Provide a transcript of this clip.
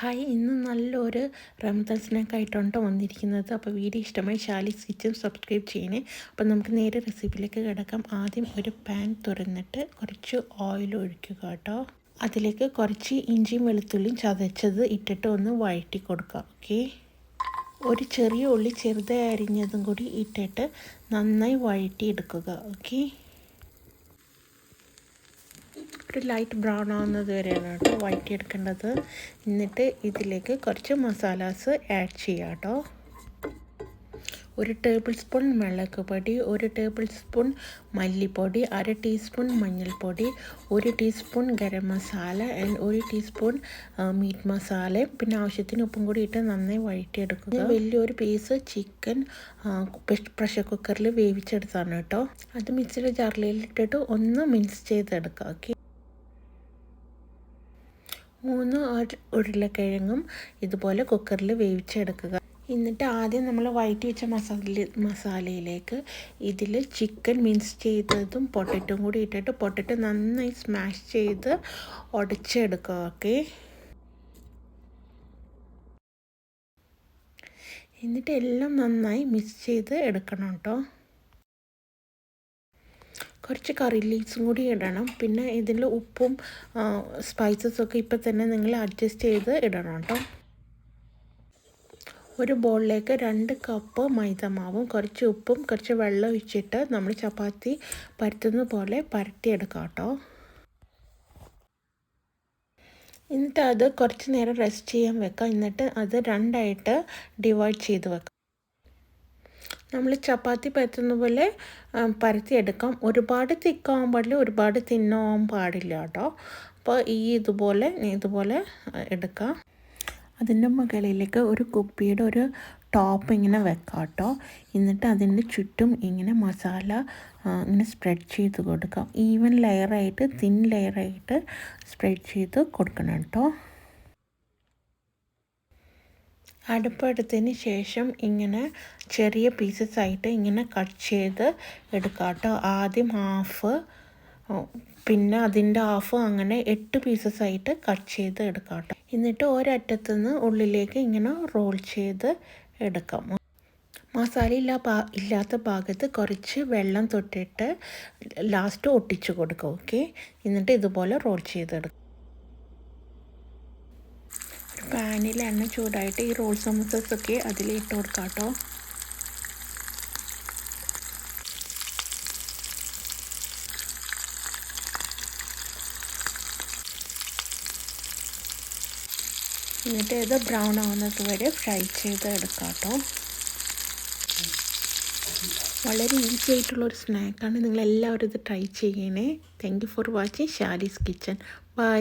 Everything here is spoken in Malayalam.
ഹായ്, ഇന്ന് നല്ലൊരു റംദാൻ സ്നാക്കായിട്ടാണ് വന്നിരിക്കുന്നത്. അപ്പോൾ വീഡിയോ ഇഷ്ടമായി ഷാലിസ് കിച്ചൻ സബ്സ്ക്രൈബ് ചെയ്യണേ. അപ്പോൾ നമുക്ക് നേരെ റെസിപ്പിയിലേക്ക് കിടക്കാം. ആദ്യം ഒരു പാൻ തുറന്നിട്ട് കുറച്ച് ഓയിൽ ഒഴിക്കുക കേട്ടോ. അതിലേക്ക് കുറച്ച് ഇഞ്ചിയും വെളുത്തുള്ളിയും ചതച്ചത് ഇട്ടിട്ട് ഒന്ന് വഴറ്റി കൊടുക്കുക. ഓക്കെ, ഒരു ചെറിയ ഉള്ളി ചെറുതായി അരിഞ്ഞതും കൂടി ഇട്ടിട്ട് നന്നായി വഴറ്റി എടുക്കുക. ഓക്കെ, ഒരു ലൈറ്റ് ബ്രൗൺ ആവുന്നത് വരെയാണ് കേട്ടോ വഴറ്റിയെടുക്കേണ്ടത്. എന്നിട്ട് ഇതിലേക്ക് കുറച്ച് മസാലാസ് ആഡ് ചെയ്യാം കേട്ടോ. 1 ടേബിൾ സ്പൂൺ മുളക് പൊടി, 1 ടേബിൾ സ്പൂൺ മല്ലിപ്പൊടി, 1/2 ടീസ്പൂൺ മഞ്ഞൾപ്പൊടി, 1 teaspoon garam masala and 1 teaspoon meet മസാലയും പിന്നെ ആവശ്യത്തിന് ഉപ്പും കൂടി ഇട്ട് നന്നായി വഴറ്റിയെടുക്കുക. വലിയൊരു പീസ് ചിക്കൻ പ്രഷർ കുക്കറിൽ വേവിച്ചെടുത്താണ് കേട്ടോ. അത് മിക്സിയുടെ ജാറിലിട്ടിട്ട് ഒന്ന് മിക്സ് ചെയ്തെടുക്കുക. ഓക്കെ, 3 ഉരുളക്കിഴങ്ങും ഇതുപോലെ കുക്കറിൽ വേവിച്ചെടുക്കുക. എന്നിട്ട് ആദ്യം നമ്മൾ വഴറ്റി വെച്ച മസാലയിലേക്ക് ഇതിൽ ചിക്കൻ മിക്സ് ചെയ്തതും പൊട്ടറ്റോയും കൂടി ഇട്ടിട്ട് പൊട്ടറ്റോ നന്നായി സ്മാഷ് ചെയ്ത് ഉടച്ചെടുക്കുക. ഓക്കെ, എന്നിട്ട് എല്ലാം നന്നായി മിക്സ് ചെയ്ത് എടുക്കണം കേട്ടോ. കുറച്ച് കറി ലീവ്സും കൂടി ഇടണം. പിന്നെ ഇതിൽ ഉപ്പും സ്പൈസസൊക്കെ ഇപ്പം തന്നെ നിങ്ങൾ അഡ്ജസ്റ്റ് ചെയ്ത് ഇടണം കേട്ടോ. ഒരു ബൗളിലേക്ക് 2 കപ്പ് മൈദമാവും കുറച്ച് ഉപ്പും കുറച്ച് വെള്ളം ഒഴിച്ചിട്ട് നമ്മൾ ചപ്പാത്തി പരത്തുന്ന പോലെ പരത്തിയെടുക്കാം കേട്ടോ. എന്നിട്ട് അത് കുറച്ച് നേരം റെസ്റ്റ് ചെയ്യാൻ വെക്കാം. എന്നിട്ട് അത് 2ആയിട്ട് ഡിവൈഡ് ചെയ്ത് വെക്കാം. നമ്മൾ ചപ്പാത്തി പരത്തുന്ന പോലെ പരത്തിയെടുക്കാം. ഒരുപാട് തിക്കാവാൻ പാടില്ല, ഒരുപാട് തിന്നാവാൻ പാടില്ല കേട്ടോ. അപ്പോൾ ഇതുപോലെ എടുക്കാം. അതിൻ്റെ മുകളിലേക്ക് ഒരു കുപ്പിയുടെ ഒരു ടോപ്പ് ഇങ്ങനെ വെക്കാം കേട്ടോ. എന്നിട്ട് അതിൻ്റെ ചുറ്റും ഇങ്ങനെ മസാല ഇങ്ങനെ സ്പ്രെഡ് ചെയ്ത് കൊടുക്കാം. ഈവൻ ലെയറായിട്ട് തിൻ ലെയറായിട്ട് സ്പ്രെഡ് ചെയ്ത് കൊടുക്കണം കേട്ടോ. അടുപ്പെടുത്തതിന് ശേഷം ഇങ്ങനെ ചെറിയ പീസസ് ആയിട്ട് ഇങ്ങനെ കട്ട് ചെയ്ത് എടുക്കാം കേട്ടോ. ആദ്യം ഹാഫ്, പിന്നെ അതിൻ്റെ ഹാഫ്, അങ്ങനെ 8 പീസസ് ആയിട്ട് കട്ട് ചെയ്ത് എടുക്കാം കേട്ടോ. എന്നിട്ട് ഒരറ്റത്തുനിന്ന് ഉള്ളിലേക്ക് ഇങ്ങനെ റോൾ ചെയ്ത് എടുക്കാം. മസാല ഇല്ലാത്ത ഭാഗത്ത് കുറച്ച് വെള്ളം തൊട്ടിട്ട് ലാസ്റ്റ് ഒട്ടിച്ച് കൊടുക്കാം. ഓക്കെ, എന്നിട്ട് ഇതുപോലെ റോൾ ചെയ്തെടുക്കാം. പാനിൽ എണ്ണ ചൂടായിട്ട് ഈ റോൾ സമോസൊക്കെ അതിൽ ഇട്ട് കൊടുക്കാം കേട്ടോ. എന്നിട്ട് ഇത് ബ്രൗൺ ആവുന്നത് വരെ ഫ്രൈ ചെയ്ത് എടുക്കാം കേട്ടോ. വളരെ ഈസി ആയിട്ടുള്ളൊരു സ്നാക്കാണ്. നിങ്ങളെല്ലാവരും ഇത് ട്രൈ ചെയ്യണേ. Thank you for watching Shalee's kitchen. By.